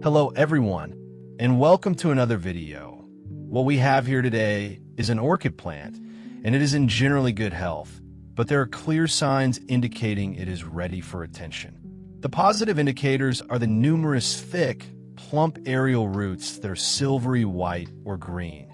Hello everyone, and welcome to another video. What we have here today is an orchid plant, and it is in generally good health, but there are clear signs indicating it is ready for attention. The positive indicators are the numerous thick, plump aerial roots that are silvery white or green.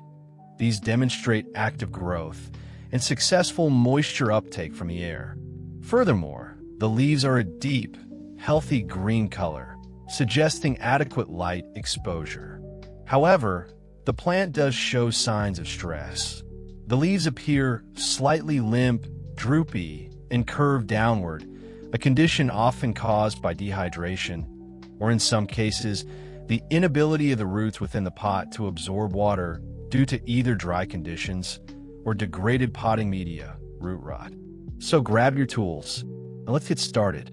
These demonstrate active growth and successful moisture uptake from the air. Furthermore, the leaves are a deep, healthy green color, suggesting adequate light exposure. However, the plant does show signs of stress. The leaves appear slightly limp, droopy, and curved downward, a condition often caused by dehydration, or in some cases, the inability of the roots within the pot to absorb water due to either dry conditions or degraded potting media, root rot. So grab your tools, and let's get started.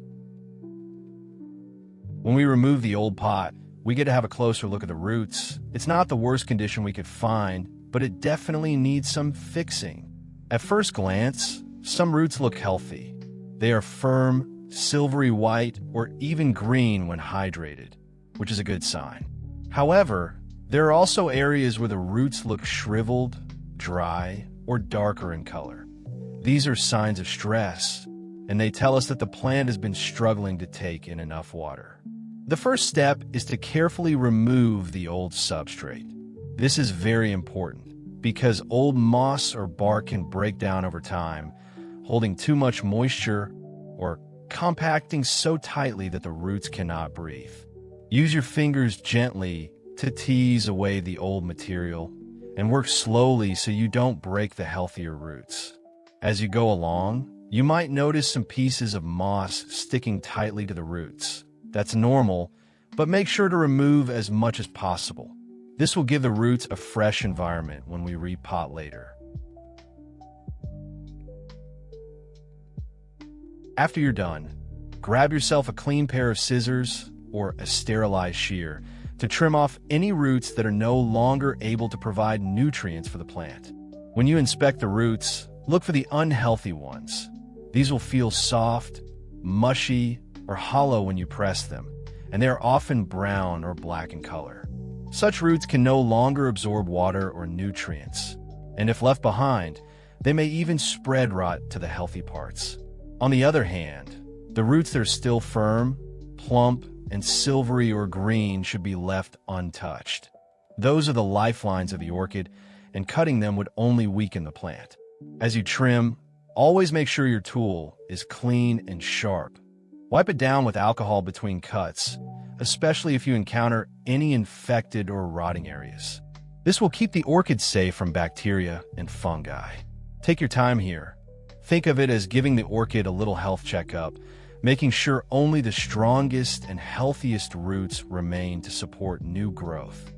When we remove the old pot, we get to have a closer look at the roots. It's not the worst condition we could find, but it definitely needs some fixing. At first glance, some roots look healthy. They are firm, silvery white, or even green when hydrated, which is a good sign. However, there are also areas where the roots look shriveled, dry, or darker in color. These are signs of stress, and they tell us that the plant has been struggling to take in enough water. The first step is to carefully remove the old substrate. This is very important because old moss or bark can break down over time, holding too much moisture or compacting so tightly that the roots cannot breathe. Use your fingers gently to tease away the old material and work slowly so you don't break the healthier roots. As you go along, you might notice some pieces of moss sticking tightly to the roots. That's normal, but make sure to remove as much as possible. This will give the roots a fresh environment when we repot later. After you're done, grab yourself a clean pair of scissors or a sterilized shear to trim off any roots that are no longer able to provide nutrients for the plant. When you inspect the roots, look for the unhealthy ones. These will feel soft, mushy, or hollow when you press them, and they are often brown or black in color. Such roots can no longer absorb water or nutrients, and if left behind, they may even spread rot to the healthy parts. On the other hand, the roots that are still firm, plump, and silvery or green should be left untouched. Those are the lifelines of the orchid, and cutting them would only weaken the plant. As you trim, always make sure your tool is clean and sharp. Wipe it down with alcohol between cuts, especially if you encounter any infected or rotting areas. This will keep the orchid safe from bacteria and fungi. Take your time here. Think of it as giving the orchid a little health checkup, making sure only the strongest and healthiest roots remain to support new growth.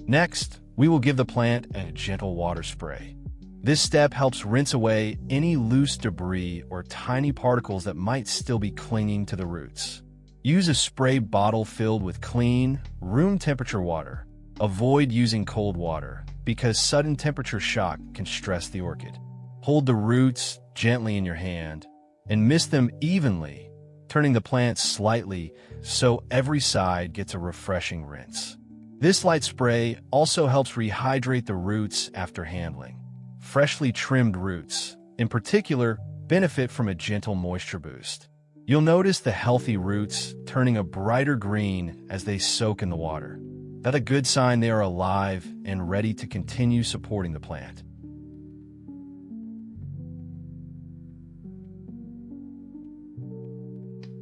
Next, we will give the plant a gentle water spray. This step helps rinse away any loose debris or tiny particles that might still be clinging to the roots. Use a spray bottle filled with clean, room temperature water. Avoid using cold water because sudden temperature shock can stress the orchid. Hold the roots gently in your hand and mist them evenly, turning the plant slightly so every side gets a refreshing rinse. This light spray also helps rehydrate the roots after handling. Freshly trimmed roots, in particular, benefit from a gentle moisture boost. You'll notice the healthy roots turning a brighter green as they soak in the water. That's a good sign they are alive and ready to continue supporting the plant.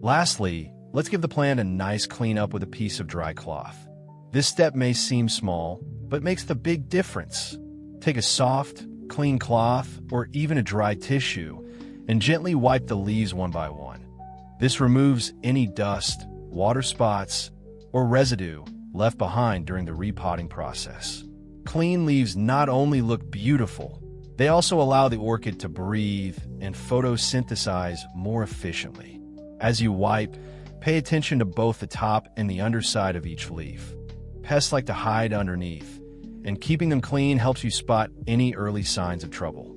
Lastly, let's give the plant a nice cleanup with a piece of dry cloth. This step may seem small, but makes the big difference. Take a soft, clean cloth or even a dry tissue and gently wipe the leaves one by one. This removes any dust, water spots, or residue left behind during the repotting process. Clean leaves not only look beautiful, they also allow the orchid to breathe and photosynthesize more efficiently. As you wipe, pay attention to both the top and the underside of each leaf. Pests like to hide underneath, and keeping them clean helps you spot any early signs of trouble.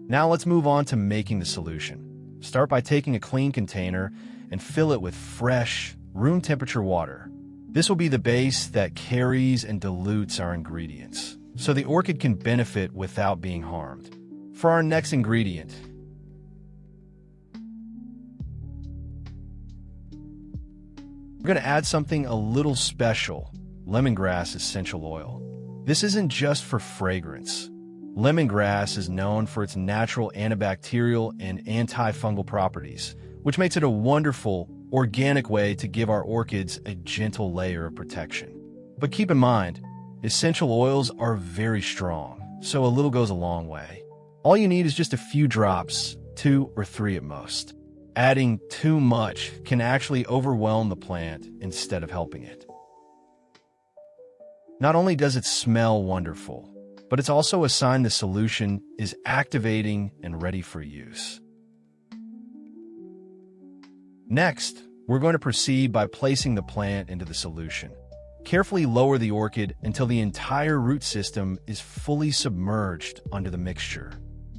Now let's move on to making the solution. Start by taking a clean container and fill it with fresh, room temperature water. This will be the base that carries and dilutes our ingredients, so the orchid can benefit without being harmed. For our next ingredient, we're going to add something a little special: lemongrass essential oil. This isn't just for fragrance. Lemongrass is known for its natural antibacterial and antifungal properties, which makes it a wonderful, organic way to give our orchids a gentle layer of protection. But keep in mind, essential oils are very strong, so a little goes a long way. All you need is just a few drops, 2 or 3 at most. Adding too much can actually overwhelm the plant instead of helping it. Not only does it smell wonderful, but it's also a sign the solution is activating and ready for use. Next, we're going to proceed by placing the plant into the solution. Carefully lower the orchid until the entire root system is fully submerged under the mixture.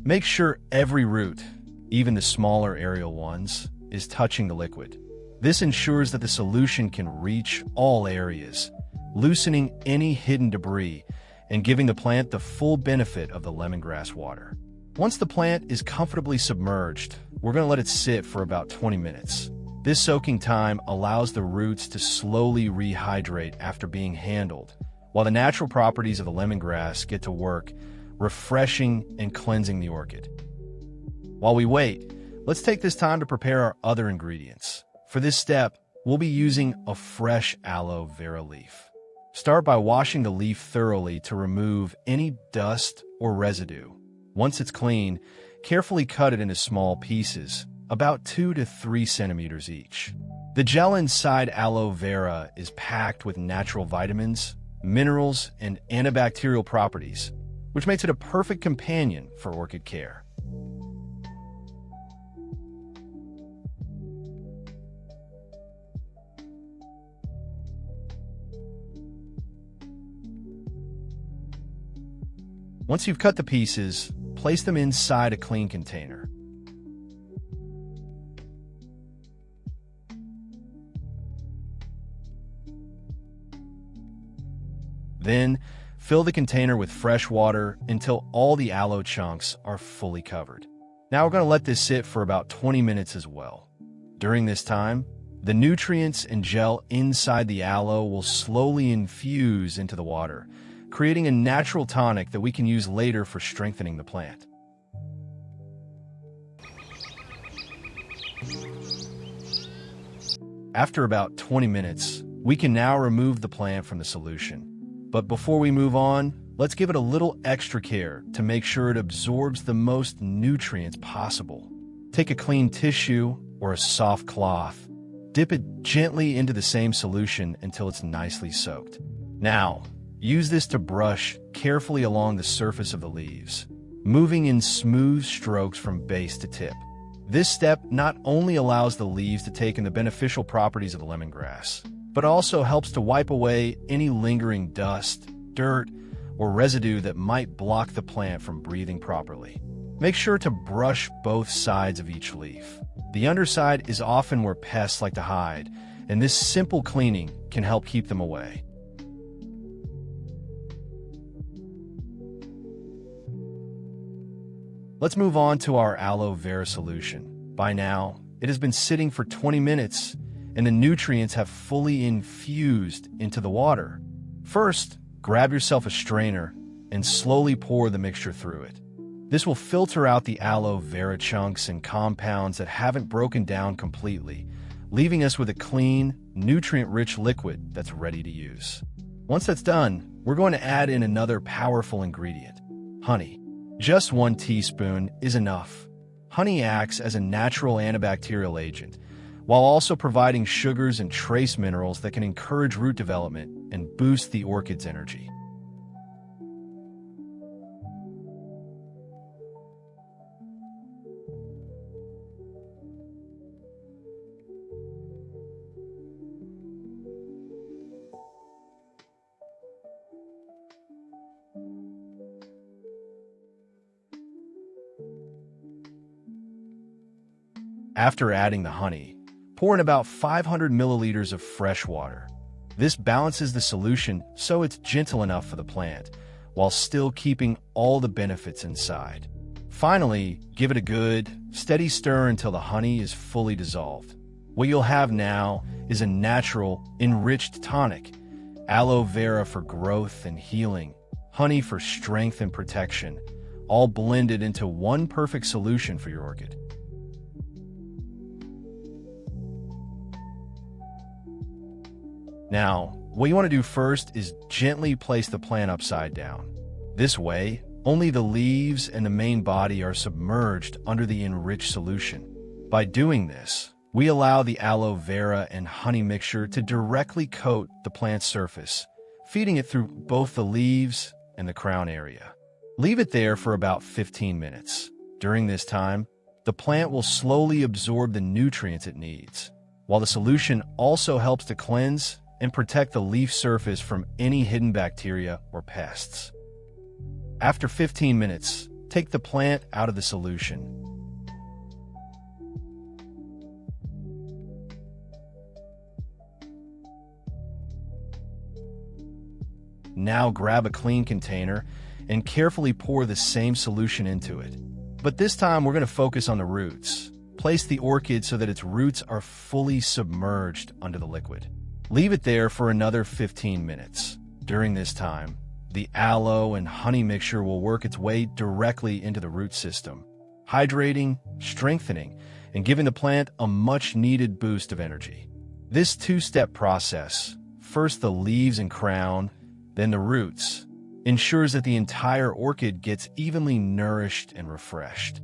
Make sure every root, even the smaller aerial ones, is touching the liquid. This ensures that the solution can reach all areas, loosening any hidden debris and giving the plant the full benefit of the lemongrass water. Once the plant is comfortably submerged, we're going to let it sit for about 20 minutes. This soaking time allows the roots to slowly rehydrate after being handled, while the natural properties of the lemongrass get to work, refreshing and cleansing the orchid. While we wait, let's take this time to prepare our other ingredients. For this step, we'll be using a fresh aloe vera leaf. Start by washing the leaf thoroughly to remove any dust or residue. Once it's clean, carefully cut it into small pieces, about 2 to 3 centimeters each. The gel inside aloe vera is packed with natural vitamins, minerals, and antibacterial properties, which makes it a perfect companion for orchid care. Once you've cut the pieces, place them inside a clean container. Then, fill the container with fresh water until all the aloe chunks are fully covered. Now we're going to let this sit for about 20 minutes as well. During this time, the nutrients and gel inside the aloe will slowly infuse into the water, creating a natural tonic that we can use later for strengthening the plant. After about 20 minutes, we can now remove the plant from the solution. But before we move on, let's give it a little extra care to make sure it absorbs the most nutrients possible. Take a clean tissue or a soft cloth. Dip it gently into the same solution until it's nicely soaked. Now, use this to brush carefully along the surface of the leaves, moving in smooth strokes from base to tip. This step not only allows the leaves to take in the beneficial properties of the lemongrass, but also helps to wipe away any lingering dust, dirt, or residue that might block the plant from breathing properly. Make sure to brush both sides of each leaf. The underside is often where pests like to hide, and this simple cleaning can help keep them away. Let's move on to our aloe vera solution. By now, it has been sitting for 20 minutes, and the nutrients have fully infused into the water. First, grab yourself a strainer and slowly pour the mixture through it. This will filter out the aloe vera chunks and compounds that haven't broken down completely, leaving us with a clean, nutrient-rich liquid that's ready to use. Once that's done, we're going to add in another powerful ingredient: honey. Just 1 teaspoon is enough. Honey acts as a natural antibacterial agent, while also providing sugars and trace minerals that can encourage root development and boost the orchid's energy. After adding the honey, pour in about 500 milliliters of fresh water. This balances the solution so it's gentle enough for the plant, while still keeping all the benefits inside. Finally, give it a good, steady stir until the honey is fully dissolved. What you'll have now is a natural, enriched tonic. Aloe vera for growth and healing, honey for strength and protection, all blended into one perfect solution for your orchid. Now, what you want to do first is gently place the plant upside down. This way, only the leaves and the main body are submerged under the enriched solution. By doing this, we allow the aloe vera and honey mixture to directly coat the plant's surface, feeding it through both the leaves and the crown area. Leave it there for about 15 minutes. During this time, the plant will slowly absorb the nutrients it needs, while the solution also helps to cleanse and protect the leaf surface from any hidden bacteria or pests. After 15 minutes, take the plant out of the solution. Now grab a clean container and carefully pour the same solution into it. But this time we're going to focus on the roots. Place the orchid so that its roots are fully submerged under the liquid. Leave it there for another 15 minutes. During this time, the aloe and honey mixture will work its way directly into the root system, hydrating, strengthening, and giving the plant a much-needed boost of energy. This two-step process, first the leaves and crown, then the roots, ensures that the entire orchid gets evenly nourished and refreshed.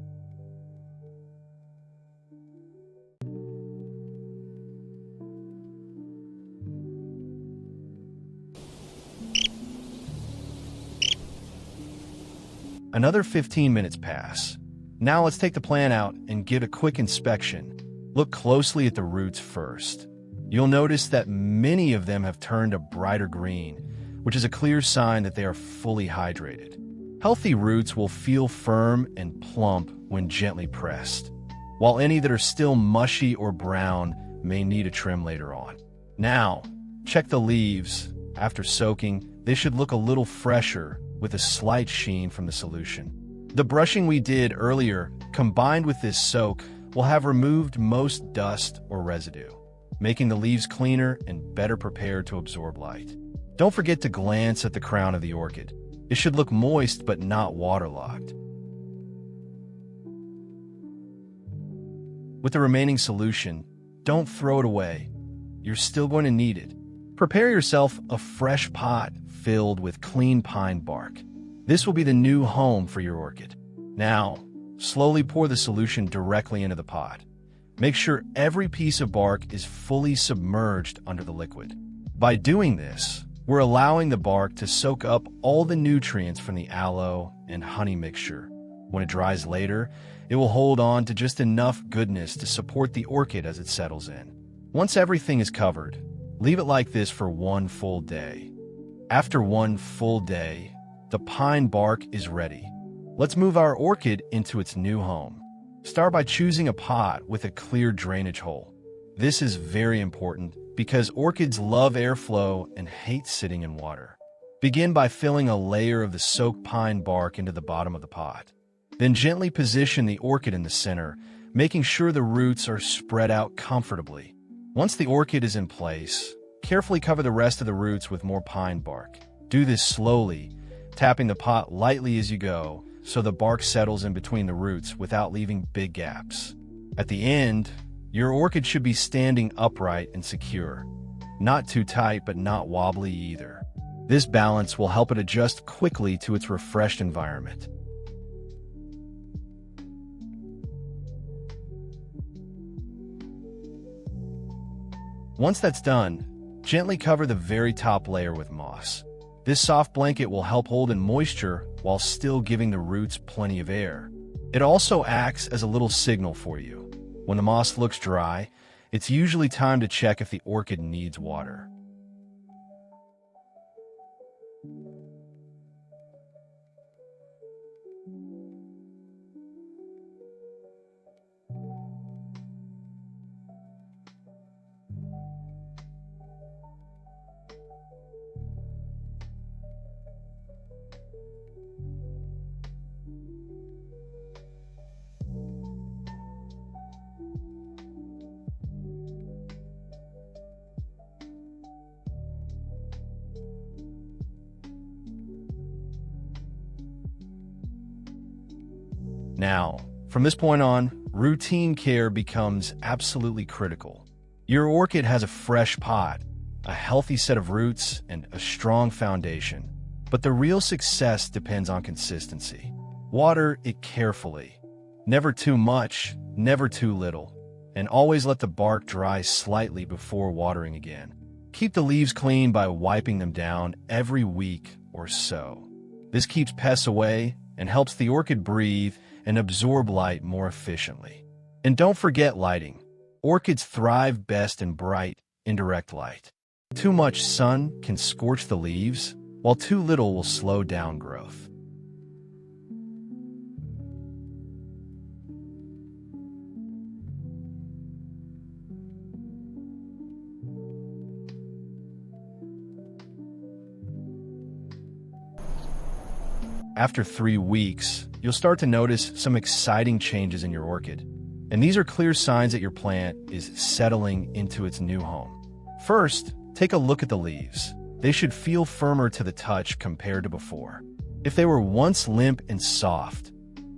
Another 15 minutes pass. Now let's take the plant out and give a quick inspection. Look closely at the roots first. You'll notice that many of them have turned a brighter green, which is a clear sign that they are fully hydrated. Healthy roots will feel firm and plump when gently pressed, while any that are still mushy or brown may need a trim later on. Now, check the leaves. After soaking, they should look a little fresher with a slight sheen from the solution. The brushing we did earlier, combined with this soak, will have removed most dust or residue, making the leaves cleaner and better prepared to absorb light. Don't forget to glance at the crown of the orchid. It should look moist but not waterlogged. With the remaining solution, don't throw it away. You're still going to need it. Prepare yourself a fresh pot filled with clean pine bark. This will be the new home for your orchid. Now, slowly pour the solution directly into the pot. Make sure every piece of bark is fully submerged under the liquid. By doing this, we're allowing the bark to soak up all the nutrients from the aloe and honey mixture. When it dries later, it will hold on to just enough goodness to support the orchid as it settles in. Once everything is covered, leave it like this for one full day. After one full day, the pine bark is ready. Let's move our orchid into its new home. Start by choosing a pot with a clear drainage hole. This is very important because orchids love airflow and hate sitting in water. Begin by filling a layer of the soaked pine bark into the bottom of the pot. Then gently position the orchid in the center, making sure the roots are spread out comfortably. Once the orchid is in place, carefully cover the rest of the roots with more pine bark. Do this slowly, tapping the pot lightly as you go, so the bark settles in between the roots without leaving big gaps. At the end, your orchid should be standing upright and secure. Not too tight, but not wobbly either. This balance will help it adjust quickly to its refreshed environment. Once that's done, gently cover the very top layer with moss. This soft blanket will help hold in moisture while still giving the roots plenty of air. It also acts as a little signal for you. When the moss looks dry, it's usually time to check if the orchid needs water. Now, from this point on, routine care becomes absolutely critical. Your orchid has a fresh pot, a healthy set of roots, and a strong foundation. But the real success depends on consistency. Water it carefully. Never too much, never too little. And always let the bark dry slightly before watering again. Keep the leaves clean by wiping them down every week or so. This keeps pests away and helps the orchid breathe and absorb light more efficiently. And don't forget lighting. Orchids thrive best in bright, indirect light. Too much sun can scorch the leaves, while too little will slow down growth. After 3 weeks, you'll start to notice some exciting changes in your orchid. And these are clear signs that your plant is settling into its new home. First, take a look at the leaves. They should feel firmer to the touch compared to before. If they were once limp and soft,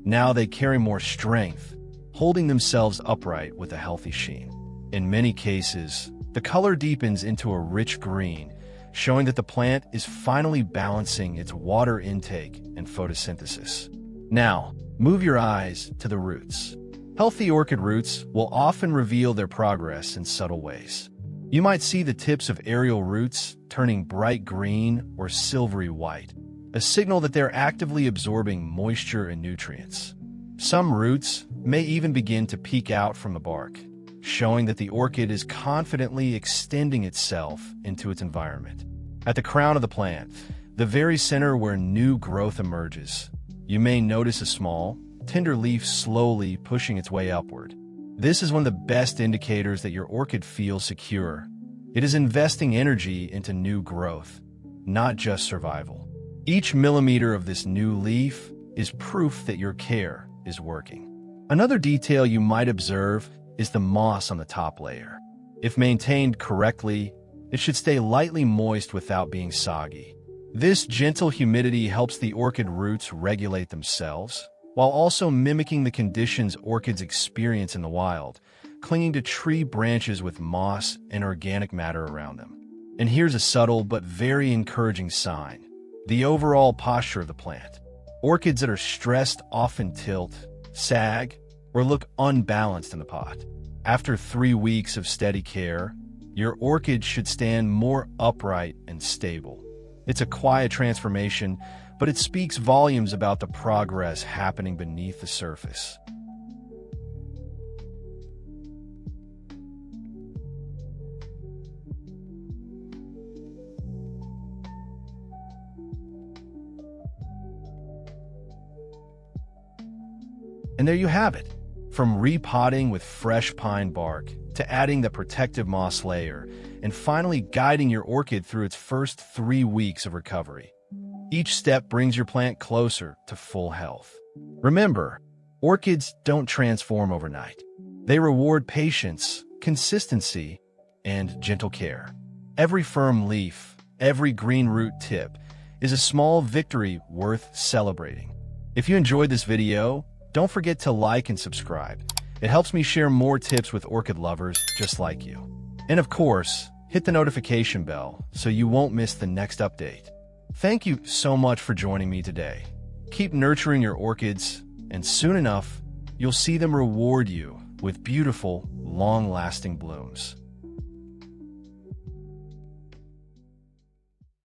now they carry more strength, holding themselves upright with a healthy sheen. In many cases, the color deepens into a rich green, showing that the plant is finally balancing its water intake and photosynthesis. Now, move your eyes to the roots. Healthy orchid roots will often reveal their progress in subtle ways. You might see the tips of aerial roots turning bright green or silvery white, a signal that they're actively absorbing moisture and nutrients. Some roots may even begin to peek out from the bark, showing that the orchid is confidently extending itself into its environment. At the crown of the plant, the very center where new growth emerges, you may notice a small, tender leaf slowly pushing its way upward. This is one of the best indicators that your orchid feels secure. It is investing energy into new growth, not just survival. Each millimeter of this new leaf is proof that your care is working. Another detail you might observe is the moss on the top layer. If maintained correctly, it should stay lightly moist without being soggy. This gentle humidity helps the orchid roots regulate themselves, while also mimicking the conditions orchids experience in the wild, clinging to tree branches with moss and organic matter around them. And here's a subtle but very encouraging sign: the overall posture of the plant. Orchids that are stressed often tilt, sag, or look unbalanced in the pot. After 3 weeks of steady care, your orchid should stand more upright and stable. It's a quiet transformation, but it speaks volumes about the progress happening beneath the surface. And there you have it. From repotting with fresh pine bark, to adding the protective moss layer, and finally guiding your orchid through its first 3 weeks of recovery. Each step brings your plant closer to full health. Remember, orchids don't transform overnight. They reward patience, consistency, and gentle care. Every firm leaf, every green root tip is a small victory worth celebrating. If you enjoyed this video, don't forget to like and subscribe. It helps me share more tips with orchid lovers just like you. And of course, hit the notification bell so you won't miss the next update. Thank you so much for joining me today. Keep nurturing your orchids, and soon enough, you'll see them reward you with beautiful, long-lasting blooms.